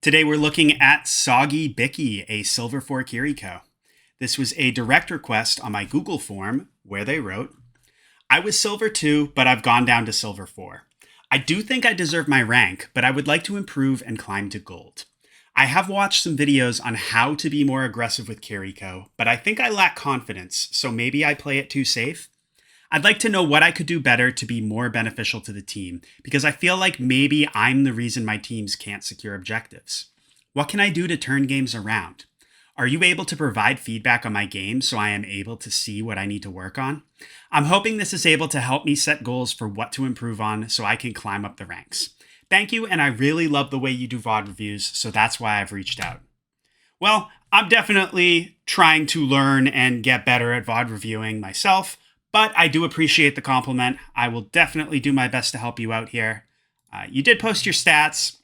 Today we're looking at SoggyBiccy, a silver 4 Kiriko. This was a direct request on my Google form where they wrote, I was silver 2, but I've gone down to silver 4. I do think I deserve my rank, but I would like to improve and climb to gold. I have watched some videos on how to be more aggressive with Kiriko, but I think I lack confidence, so maybe I play it too safe. I'd like to know what I could do better to be more beneficial to the team, because I feel like maybe I'm the reason my teams can't secure objectives. What can I do to turn games around? Are you able to provide feedback on my game so I am able to see what I need to work on? I'm hoping this is able to help me set goals for what to improve on so I can climb up the ranks. Thank you, and I really love the way you do VOD reviews, so that's why I've reached out. Well, I'm definitely trying to learn and get better at VOD reviewing myself, but I do appreciate the compliment. I will definitely do my best to help you out here. You did post your stats.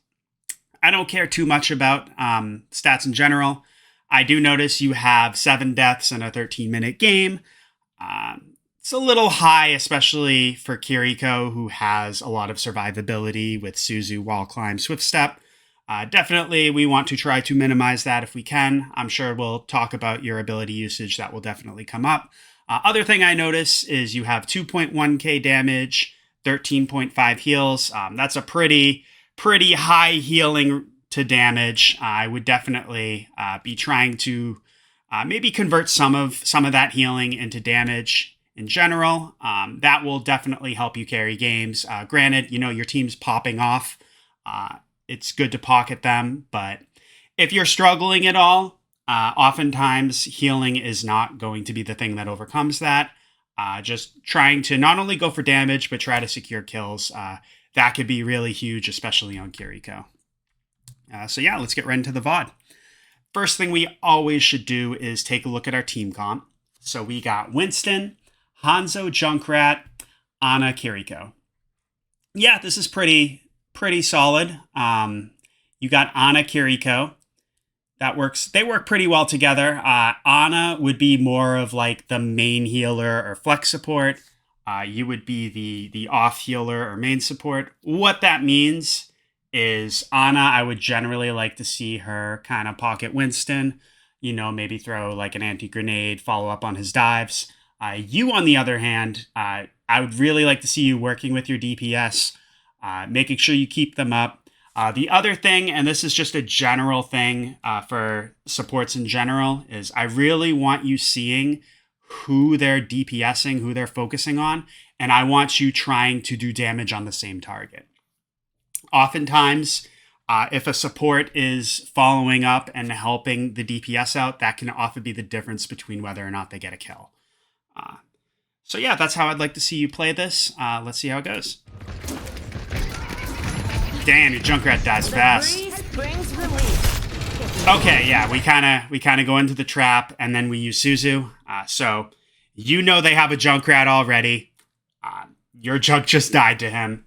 I don't care too much about stats in general. I do notice you have 7 deaths in a 13-minute game. It's a little high, especially for Kiriko, who has a lot of survivability with Suzu, wall climb, swift step. Definitely, we want to try to minimize that if we can. I'm sure we'll talk about your ability usage. That will definitely come up. Other thing I notice is you have 2.1k damage, 13.5 heals. That's a pretty high healing to damage. I would definitely be trying to maybe convert some of that healing into damage in general. That will definitely help you carry games. Granted, your team's popping off. It's good to pocket them, but if you're struggling at all, oftentimes healing is not going to be the thing that overcomes that. Just trying to not only go for damage, but try to secure kills. That could be really huge, especially on Kiriko. So yeah, let's get right into the VOD. First thing we always should do is take a look at our team comp. So we got Winston, Hanzo, Junkrat, Ana, Kiriko. Yeah, this is pretty solid. You got Ana, Kiriko. That works. They work pretty well together. Ana would be more of like the main healer or flex support. You would be the off healer or main support. What that means is Ana, I would generally like to see her kind of pocket Winston, maybe throw like an anti-grenade, follow up on his dives. You, on the other hand, I would really like to see you working with your DPS, making sure you keep them up. The other thing, and this is just a general thing for supports in general, is I really want you seeing who they're DPSing, who they're focusing on, and I want you trying to do damage on the same target. Oftentimes, if a support is following up and helping the DPS out, that can often be the difference between whether or not they get a kill. So yeah, that's how I'd like to see you play this. Let's see how it goes. Damn, your Junkrat dies fast. Okay, yeah, we kind of go into the trap, and then we use Suzu. So they have a Junkrat already. Your Junk just died to him.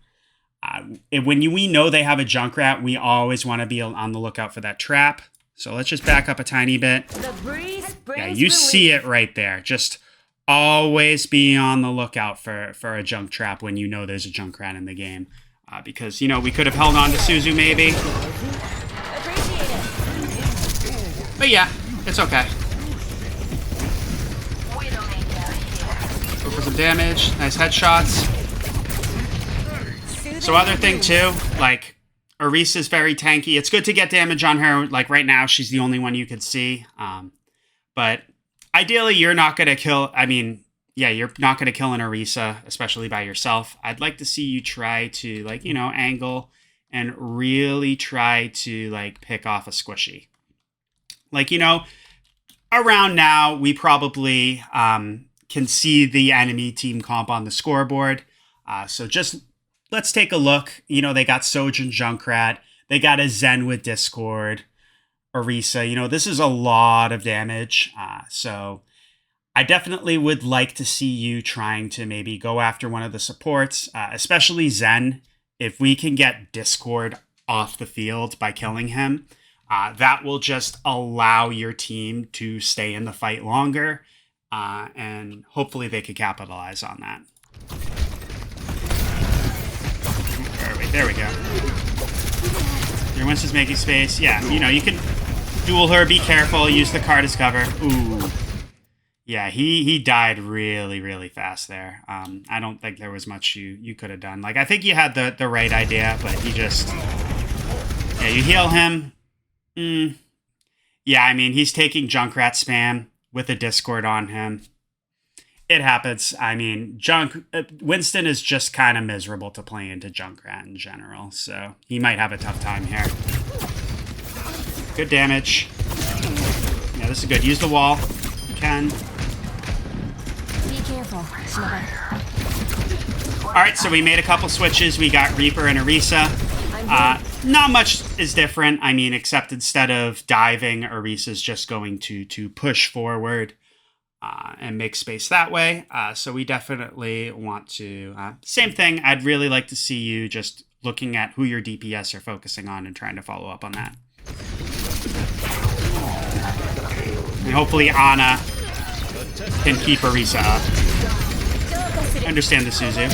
When we know they have a Junkrat, we always want to be on the lookout for that trap. So let's just back up a tiny bit. Yeah, you see it right there. Just always be on the lookout for a junk trap when you know there's a Junkrat in the game. Because, we could have held on to Suzu maybe. But yeah, it's okay. Go for some damage. Nice headshots. So other thing too, like, Orisa's very tanky. It's good to get damage on her. Like right now, she's the only one you could see. But ideally, you're not going to kill... you're not going to kill an Orisa, especially by yourself. I'd like to see you try to, angle and really try to, pick off a squishy. Around now, we probably can see the enemy team comp on the scoreboard. So just let's take a look. They got Sojin Junkrat. They got a Zen with Discord. Orisa, this is a lot of damage. So I definitely would like to see you trying to maybe go after one of the supports, especially Zen. If we can get Discord off the field by killing him, that will just allow your team to stay in the fight longer, and hopefully they could capitalize on that. There we go. Your Winston's making space. Yeah, you know, you can duel her. Be careful. Use the card as cover. Ooh. Yeah, he died really, really fast there. I don't think there was much you could have done. Like, I think you had the right idea, but he just... Yeah, you heal him. Yeah, I mean, he's taking Junkrat spam with a Discord on him. It happens. I mean, Winston is just kind of miserable to play into Junkrat in general, so he might have a tough time here. Good damage. Yeah, this is good. Use the wall if you can. Be careful, Alright, so we made a couple switches. We got Reaper and Orisa. Not much is different. I mean, except instead of diving, Orisa's just going to push forward and make space that way. So we definitely want to... same thing. I'd really like to see you just looking at who your DPS are focusing on and trying to follow up on that. And hopefully Ana can keep Orisa up. Understand the Suzu.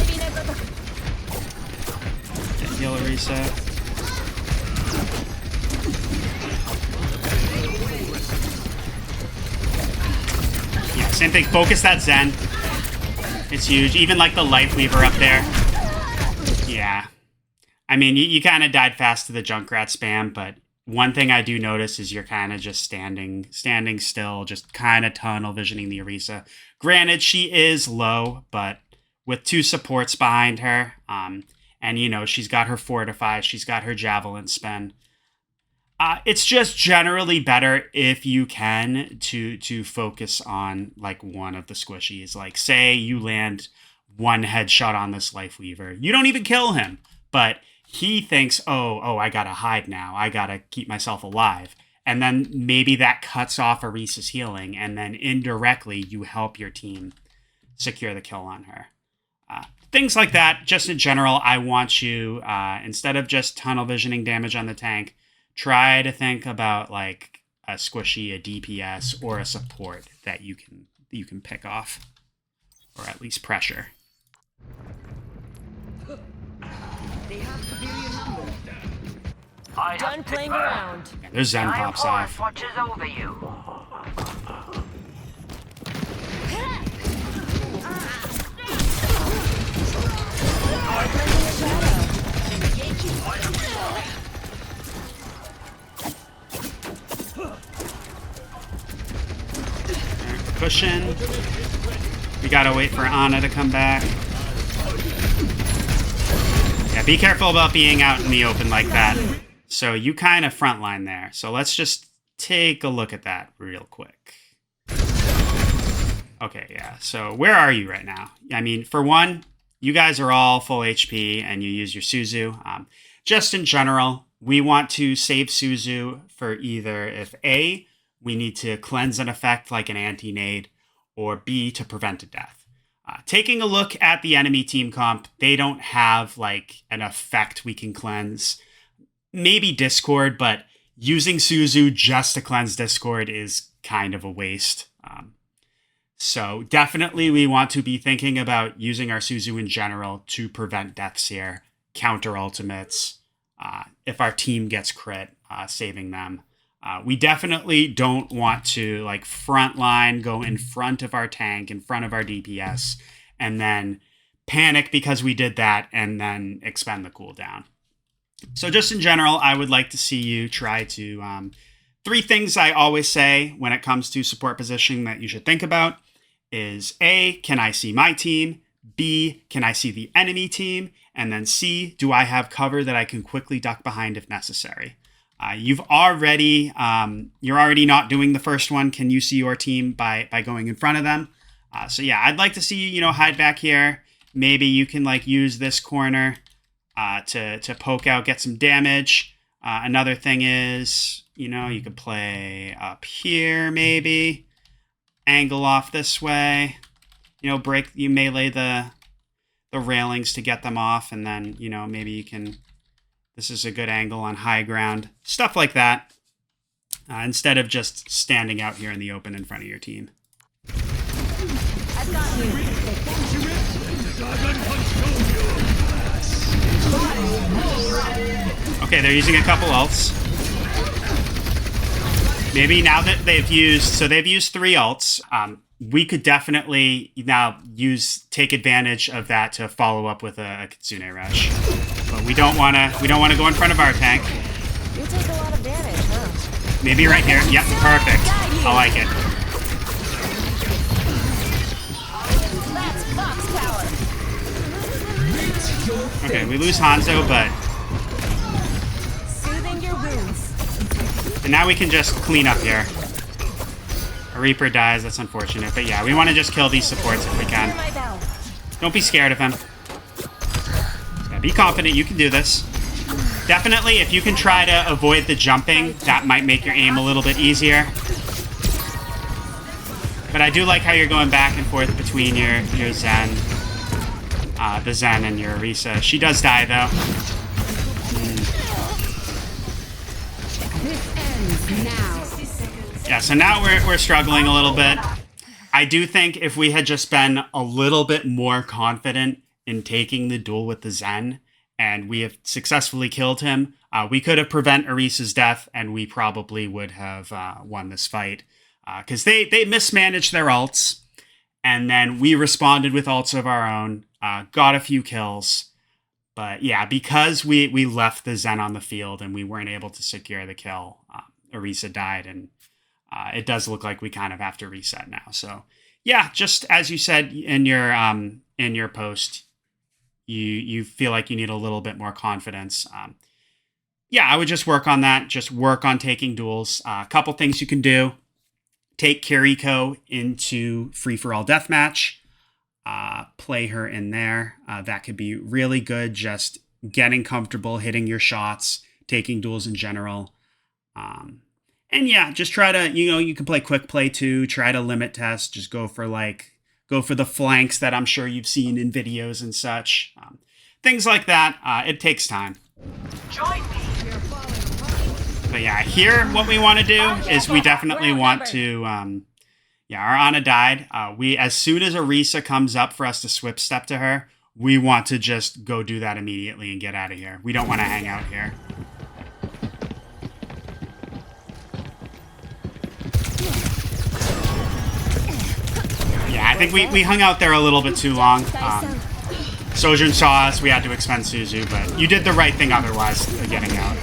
Heal Orisa. Yeah, same thing. Focus that Zen. It's huge. Even like the Life Weaver up there. Yeah. I mean, you kind of died fast to the Junkrat spam, but one thing I do notice is you're kind of just standing still, just kind of tunnel visioning the Orisa. Granted, she is low, but with 2 supports behind her, and you know, she's got her Fortify, she's got her Javelin spin. It's just generally better if you can to focus on like one of the squishies. Like, say you land one headshot on this Life Weaver, you don't even kill him, but he thinks, oh, I gotta hide now. I gotta keep myself alive. And then maybe that cuts off Orisa's healing, and then indirectly you help your team secure the kill on her. Things like that. Just in general, I want you, instead of just tunnel visioning damage on the tank, try to think about like a squishy, a DPS, or a support that you can pick off, or at least pressure. They have superior numbers. Done playing around. Yeah, there's Zen pops off. Watches over you. Cushion. We gotta wait for Ana to come back. Yeah, be careful about being out in the open like that. So you kind of frontline there. So let's just take a look at that real quick. Okay, yeah. So where are you right now? I mean, for one, you guys are all full HP and you use your Suzu. Just in general, we want to save Suzu for either if A, we need to cleanse an effect like an anti-nade, or B, to prevent a death. Taking a look at the enemy team comp, they don't have like an effect we can cleanse. Maybe Discord, but using Suzu just to cleanse Discord is kind of a waste. So definitely we want to be thinking about using our Suzu in general to prevent deaths here, counter ultimates, if our team gets crit, saving them. We definitely don't want to like frontline, go in front of our tank, in front of our DPS, and then panic because we did that and then expend the cooldown. So just in general, I would like to see you try to... 3 things I always say when it comes to support positioning that you should think about is A, can I see my team? B, can I see the enemy team? And then C, do I have cover that I can quickly duck behind if necessary? You're already not doing the first one. Can you see your team by going in front of them? So yeah, I'd like to see you, hide back here. Maybe you can like use this corner to poke out, get some damage. Another thing is, you could play up here maybe, angle off this way. You melee the railings to get them off, and then maybe you can. This is a good angle on high ground. Stuff like that. Instead of just standing out here in the open in front of your team. I've got you. Okay, they're using a couple ults. Maybe now that they've used 3 ults, we could definitely now take advantage of that to follow up with a Kitsune Rush. But we don't want to go in front of our tank. You take a lot of damage, huh? Maybe right here. Yep, perfect. I like it. That's Fox power. Okay, we lose Hanzo, but Soothing your wounds. and now we can just clean up here. A Reaper dies, that's unfortunate. But yeah, we want to just kill these supports if we Hear can. my bell. Don't be scared of him. Yeah, be confident, you can do this. Definitely, if you can try to avoid the jumping, that might make your aim a little bit easier. But I do like how you're going back and forth between your Zen, the Zen and your Orisa. She does die, though. Yeah, so now we're struggling a little bit. I do think if we had just been a little bit more confident in taking the duel with the Zen, and we have successfully killed him, we could have prevented Orisa's death, and we probably would have won this fight. Because they mismanaged their ults, and then we responded with ults of our own, got a few kills. But yeah, because we left the Zen on the field and we weren't able to secure the kill, Orisa died, and it does look like we kind of have to reset now. So yeah, just as you said in your post, you feel like you need a little bit more confidence. Yeah, I would just work on that. Just work on taking duels. A couple things you can do. Take Kiriko into free-for-all deathmatch. Play her in there. That could be really good. Just getting comfortable, hitting your shots, taking duels in general. And yeah, just try to, you can play quick play too. Try to limit test. Just go for the flanks that I'm sure you've seen in videos and such. Things like that. It takes time. Join me. But yeah, here what we want to do is we definitely want to, our Ana died. As soon as Orisa comes up for us to swift step to her, we want to just go do that immediately and get out of here. We don't want to hang out here. Yeah, I think we hung out there a little bit too long. Sojun saw us, we had to expend Suzu, but you did the right thing otherwise, getting out.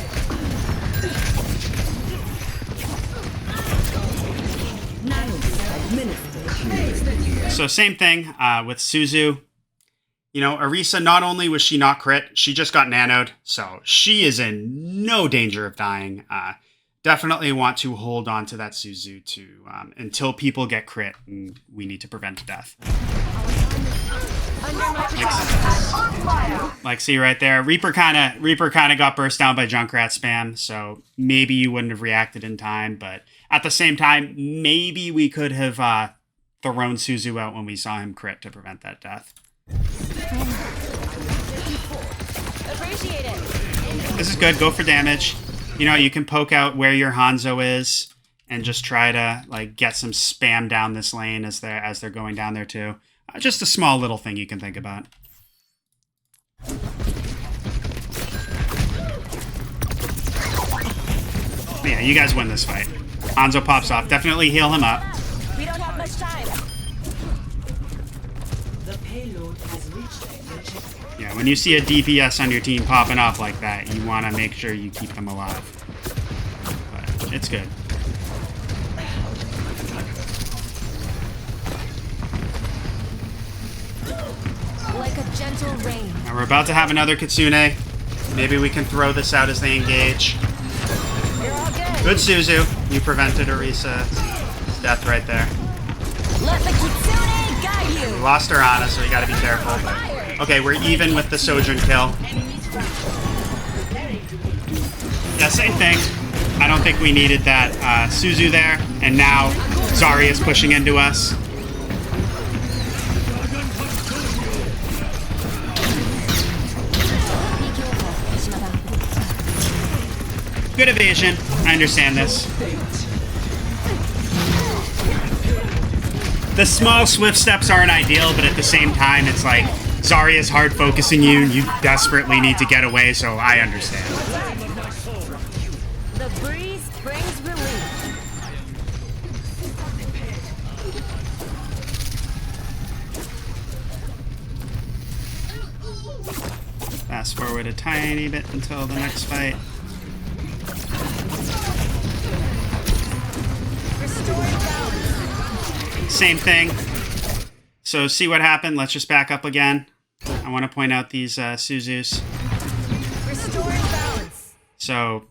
So same thing with Suzu. Orisa, not only was she not crit, she just got nanoed, so she is in no danger of dying. Definitely want to hold on to that Suzu until people get crit, and we need to prevent death. Like see right there, Reaper kind of got burst down by Junkrat spam, so maybe you wouldn't have reacted in time, but at the same time, maybe we could have thrown Suzu out when we saw him crit to prevent that death. Appreciate it. This is good. Go for damage. You can poke out where your Hanzo is and just try to get some spam down this lane as they're going down there too. Just a small little thing you can think about. Yeah, you guys win this fight. Hanzo pops off. Definitely heal him up. We don't have much time. The payload has reached the checkpoint. Yeah, when you see a DPS on your team popping off like that, you want to make sure you keep them alive. But it's good. Like a gentle rain. Now we're about to have another Kitsune. Maybe we can throw this out as they engage. You're all good. Good Suzu. You prevented Orisa's death right there. Let the Kitsune guide We you. lost our Ana, so you gotta be careful. Okay, we're even with the Sojun kill. Yeah, same thing. I don't think we needed that Suzu there, and now Zarya's pushing into us. Good evasion. I understand this. The small swift steps aren't ideal, but at the same time, it's Zarya's hard focusing you, and you desperately need to get away, so I understand. Fast forward a tiny bit until the next fight. Restoring balance. Same thing. So see what happened? Let's just back up again. I want to point out these Suzus. Restoring balance. So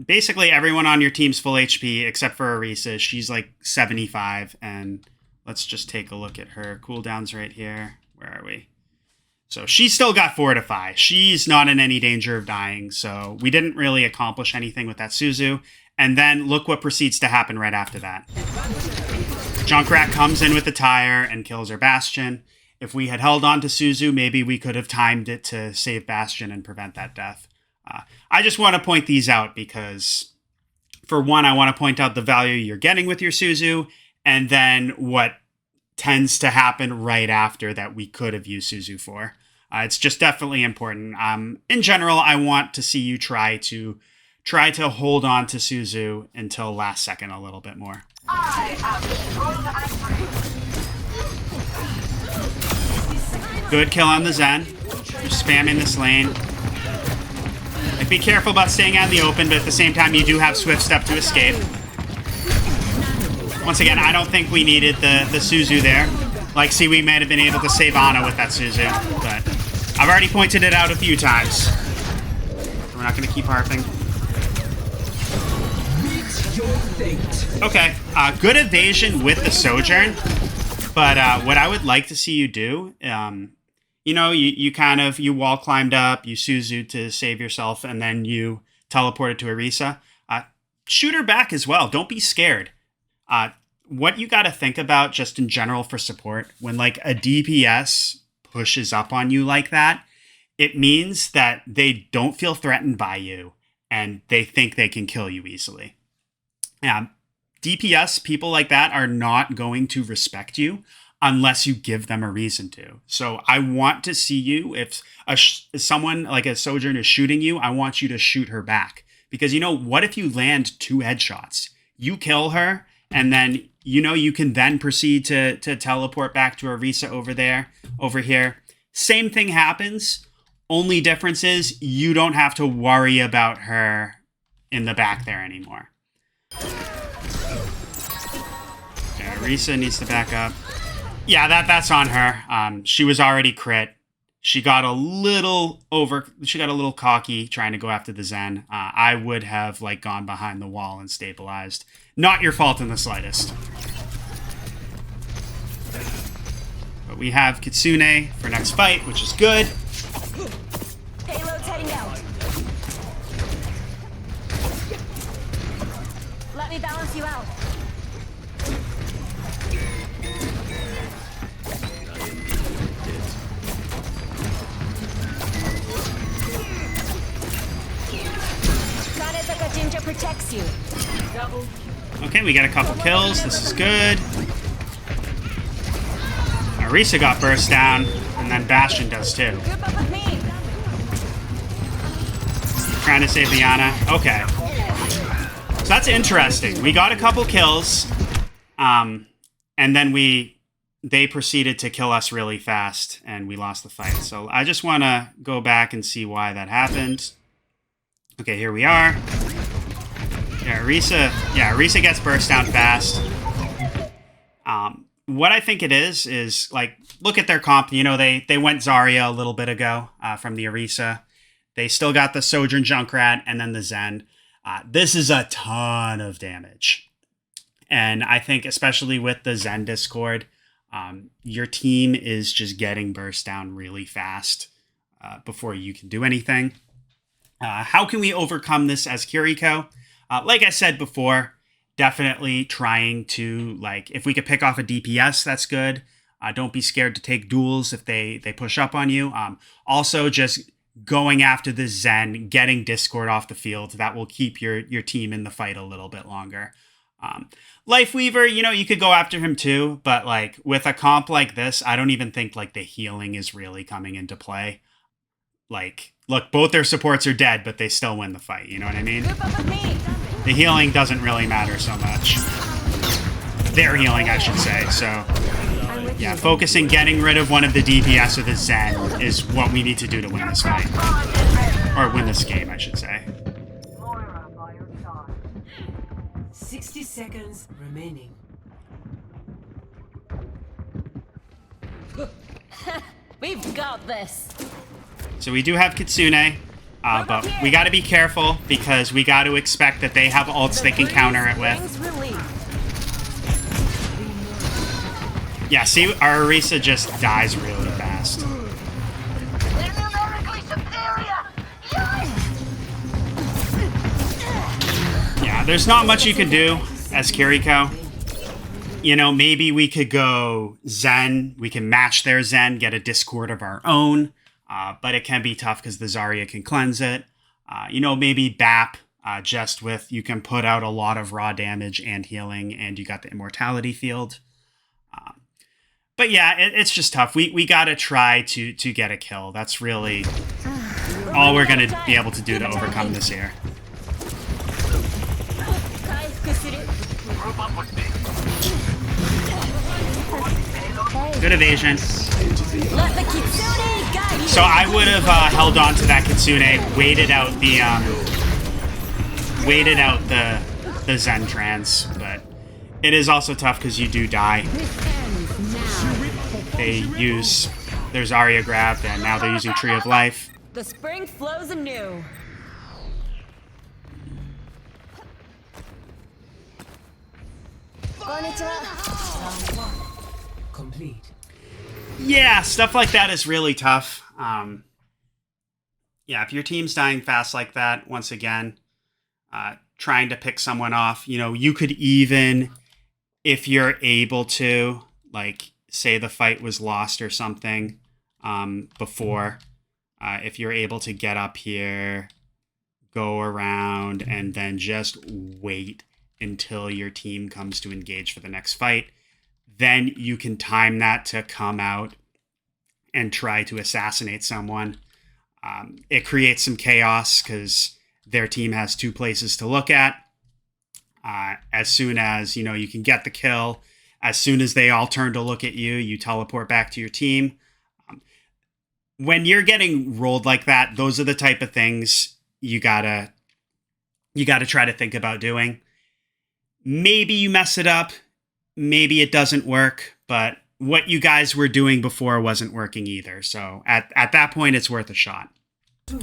basically everyone on your team's full HP except for Orisa. She's like 75, and let's just take a look at her cooldowns right here. Where are we? So she's still got Fortify. She's not in any danger of dying, so we didn't really accomplish anything with that Suzu. And then look what proceeds to happen right after that. Junkrat comes in with the tire and kills her Bastion. If we had held on to Suzu, maybe we could have timed it to save Bastion and prevent that death. I just want to point these out because, for one, I want to point out the value you're getting with your Suzu, and then what tends to happen right after that we could have used Suzu for. It's just definitely important. In general, I want to see you try to hold on to Suzu until last second a little bit more. Good kill on the Zen. You're spamming this lane. Like, be careful about staying out in the open, but at the same time, you do have Swift Step to escape. Once again, I don't think we needed the Suzu there. Like, see, we might have been able to save Ana with that Suzu, but I've already pointed it out a few times. We're not going to keep harping. Okay, good evasion with the Sojourn, but what I would like to see you do, you know, you wall climbed up, you Suzu to save yourself, and then you teleported to Orisa. Shoot her back as well. Don't be scared. What you got to think about just in general for support, when like a DPS pushes up on you like that, it means that they don't feel threatened by you and they think they can kill you easily. DPS, people like that are not going to respect you unless you give them a reason to. So I want to see you, if someone like a Sojourn is shooting you, I want you to shoot her back. Because, you know, what if you land 2 headshots? You kill her, and then, you know, you can then proceed to teleport back to Orisa over here. Same thing happens. Only difference is you don't have to worry about her in the back there anymore. Yeah, Orisa needs to back up. Yeah, that's on her. She was already crit. She got a little cocky trying to go after the Zen. I would have like gone behind the wall and stabilized. Not your fault in the slightest. But we have Kitsune for next fight, which is good. Payload's heading out. Let me balance you out. Ginger protects you. Okay, we got a couple kills. This is good. Orisa got burst down, and then Bastion does too. Group up with me. Trying to save the Ana. Okay. So that's interesting. We got a couple kills, and then they proceeded to kill us really fast, and we lost the fight. So I just want to go back and see why that happened. Okay, here we are. Yeah, Orisa gets burst down fast. What I think it is like, look at their comp. You know, they went Zarya a little bit ago from the Orisa. They still got the Sojourn Junkrat and then the Zen. This is a ton of damage. And I think especially with the Zen Discord, your team is just getting burst down really fast before you can do anything. How can we overcome this as Kiriko? Like I said before, definitely trying to, like, if we could pick off a DPS, that's good. Don't be scared to take duels if they push up on you. Also, just going after the Zen, getting Discord off the field, that will keep your team in the fight a little bit longer. Lifeweaver, you know, you could go after him too, but like with a comp like this, I don't even think like the healing is really coming into play. Like, look, both their supports are dead, but they still win the fight. You know what I mean? The healing doesn't really matter so much. Their healing, I should say. So Yeah, focusing getting rid of one of the DPS or the Zen is what we need to do to win this fight. Or win this game, I should say. 60 seconds remaining. We've got this. So we do have Kitsune, but we got to be careful because we got to expect that they have ults they can counter it with. Yeah, see, our Orisa just dies really fast. Yeah, there's not much you can do as Kiriko. You know, maybe we could go Zen. We can match their Zen, get a Discord of our own. But it can be tough because the Zarya can cleanse it. You know, maybe BAP, just with you can put out a lot of raw damage and healing, and you got the immortality field. But yeah, it's just tough. We got to try to get a kill. That's really all we're going to be able to do to overcome this here. Good evasion. So I would have held on to that Kitsune, waited out the Zen trance, but it is also tough because you do die. They use their Zarya grabbed, and now they're using Tree of Life. The spring flows anew. Complete. Yeah, stuff like that is really tough. Yeah, if your team's dying fast like that, once again, trying to pick someone off, you know, you could even, if you're able to, like, say the fight was lost or something before, if you're able to get up here, go around, and then just wait until your team comes to engage for the next fight, then you can time that to come out and try to assassinate someone. It creates some chaos because their team has two places to look at. As soon as, you know, you can get the kill, as soon as they all turn to look at you, you teleport back to your team. When you're getting rolled like that, those are the type of things you gotta try to think about doing. Maybe you mess it up. Maybe it doesn't work, but what you guys were doing before wasn't working either. So at that point, it's worth a shot. All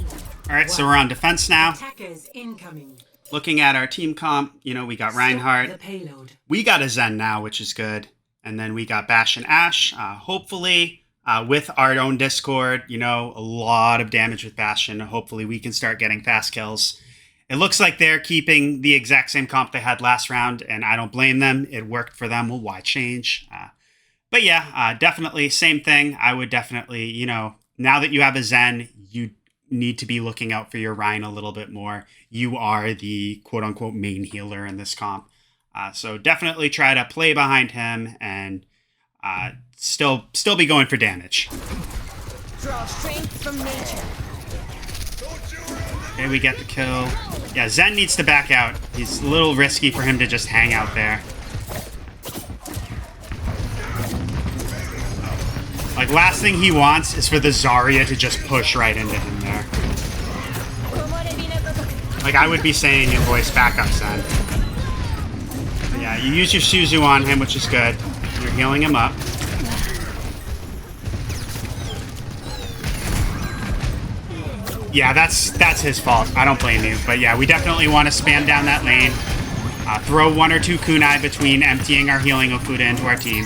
right, so we're on defense now. Attackers incoming. Looking at our team comp, you know, we got Reinhardt. The payload. We got a Zen now, which is good. And then we got Bash and Ashe. Hopefully, with our own Discord, you know, a lot of damage with Bastion. Hopefully we can start getting fast kills. It looks like they're keeping the exact same comp they had last round, and I don't blame them. It worked for them. Well, why change? But yeah, definitely same thing. I would definitely, you know, now that you have a Zen, you need to be looking out for your Rhine a little bit more. You are the quote-unquote main healer in this comp. So definitely try to play behind him and still be going for damage. Draw strength from nature. Okay, we get the kill. Yeah, Zen needs to back out. He's a little risky for him to just hang out there. Like, last thing he wants is for the Zarya to just push right into him there. Like, I would be saying in voice, back up, Zen. But yeah, you use your Suzu on him, which is good. You're healing him up. Yeah, that's his fault. I don't blame you. But yeah, we definitely want to spam down that lane. Throw one or two kunai between emptying our healing Ofuda into our team.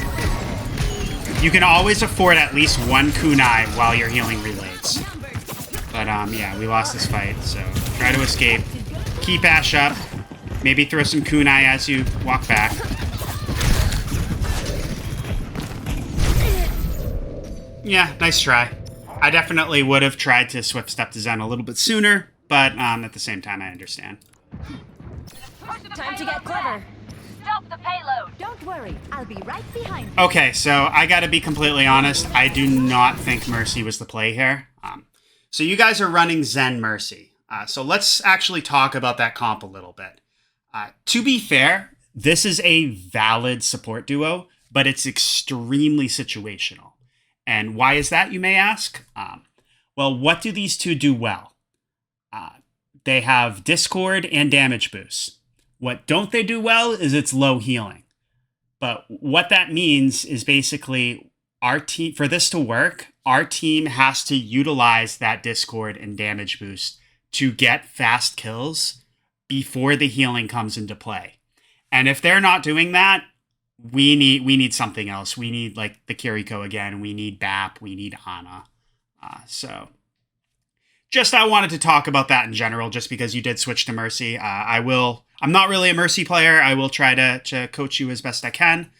You can always afford at least one kunai while you're healing relays. But yeah, we lost this fight, so try to escape. Keep Ashe up. Maybe throw some kunai as you walk back. Yeah, nice try. I definitely would have tried to swift step to Zen a little bit sooner, but at the same time, I understand. Time to get clever. Stop the payload. Don't worry, I'll be right behind you. Okay, so I gotta be completely honest. I do not think Mercy was the play here. So you guys are running Zen Mercy. So let's actually talk about that comp a little bit. To be fair, this is a valid support duo. but it's extremely situational. And why is that, you may ask? Well, what do these two do well? They have Discord and damage boost. What don't they do well is it's low healing. But what that means is basically our team, for this to work, our team has to utilize that Discord and damage boost to get fast kills before the healing comes into play. And if they're not doing that, we need something else. We need like the Kiriko again. We need BAP. We need Ana. So just I wanted to talk about that in general, just because you did switch to Mercy. I'm not really a Mercy player. I will try to coach you as best I can.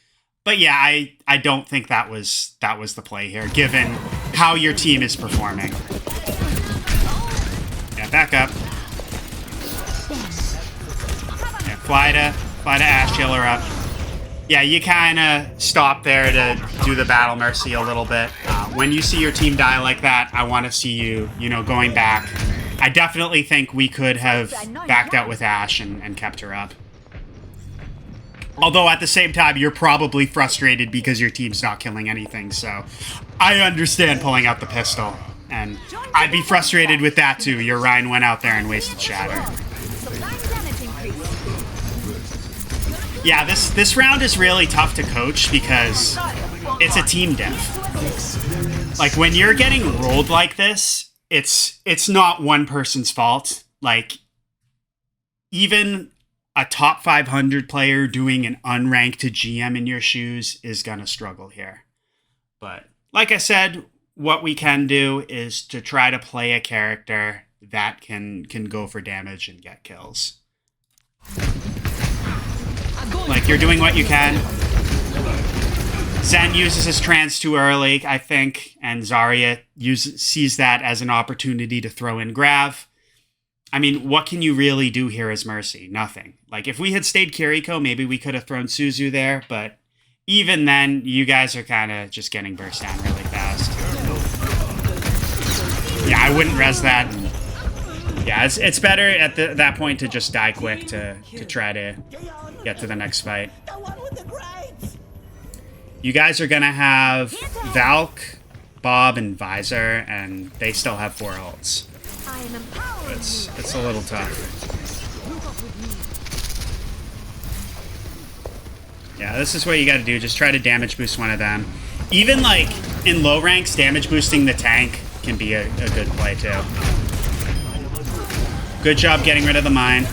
But yeah, I don't think that was the play here, given how your team is performing. Yeah, back up. Yeah, fly to Ash, heal her up. Yeah, you kind of stop there to do the battle Mercy a little bit. When you see your team die like that, I want to see you going back. I definitely think we could have backed out with Ash and kept her up. Although at the same time, you're probably frustrated because your team's not killing anything, so I understand pulling out the pistol. And I'd be frustrated with that too. Your Rhine went out there and wasted Shatter. Yeah, this round is really tough to coach because it's a team diff. Like, when you're getting rolled like this, it's not one person's fault. Like, even a top 500 player doing an unranked to GM in your shoes is gonna struggle here. But like I said, what we can do is to try to play a character that can go for damage and get kills. Like, you're doing what you can. Zen uses his trance too early, I think, and Zarya sees that as an opportunity to throw in Grav. I mean, what can you really do here as Mercy? Nothing. Like, if we had stayed Kiriko, maybe we could have thrown Suzu there, but even then, you guys are kind of just getting burst down really fast. Yeah, I wouldn't res that. Yeah, it's better at that point to just die quick to try to get to the next fight. You guys are going to have Valk, Bob, and Visor, and they still have 4 ults. It's a little tough. Yeah, this is what you got to do. Just try to damage boost one of them. Even, like, in low ranks, damage boosting the tank can be a good play, too. Good job getting rid of the mine.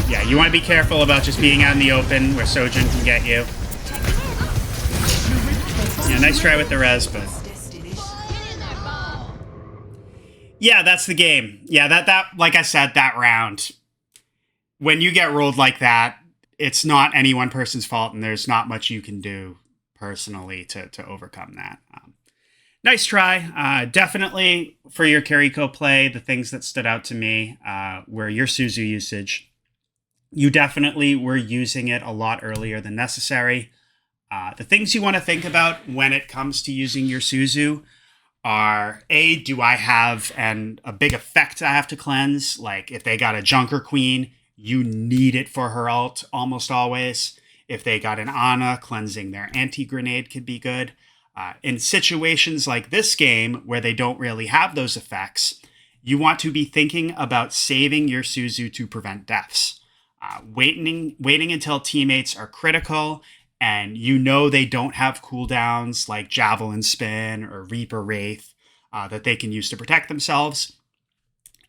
Yeah, you want to be careful about just being out in the open where Sojin can get you. Yeah, nice try with the res, but... Yeah, that's the game. Yeah, that like I said, that round, when you get rolled like that, it's not any one person's fault, and there's not much you can do personally to overcome that. Nice try. Definitely for your Kiriko play, the things that stood out to me were your Suzu usage. You definitely were using it a lot earlier than necessary. The things you want to think about when it comes to using your Suzu are, A, do I have a big effect I have to cleanse? Like, if they got a Junker Queen, you need it for her ult almost always. If they got an Ana, cleansing their anti-grenade could be good. In situations like this game, where they don't really have those effects, you want to be thinking about saving your Suzu to prevent deaths. Waiting until teammates are critical and they don't have cooldowns like Javelin Spin or Reaper Wraith that they can use to protect themselves.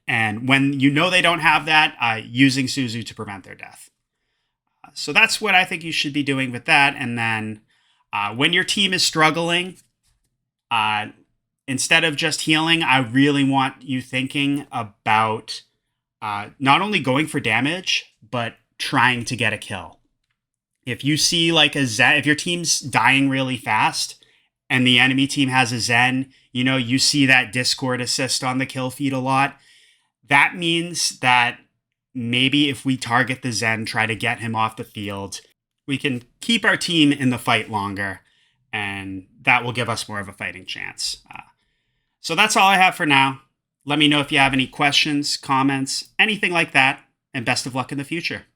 And when they don't have that, using Suzu to prevent their death. So that's what I think you should be doing with that. And then when your team is struggling, instead of just healing, I really want you thinking about not only going for damage, but trying to get a kill. If you see like a Zen, if your team's dying really fast and the enemy team has a Zen, you see that Discord assist on the kill feed a lot. That means that maybe if we target the Zen, try to get him off the field, we can keep our team in the fight longer, and that will give us more of a fighting chance. So that's all I have for now. Let me know if you have any questions, comments, anything like that, and best of luck in the future.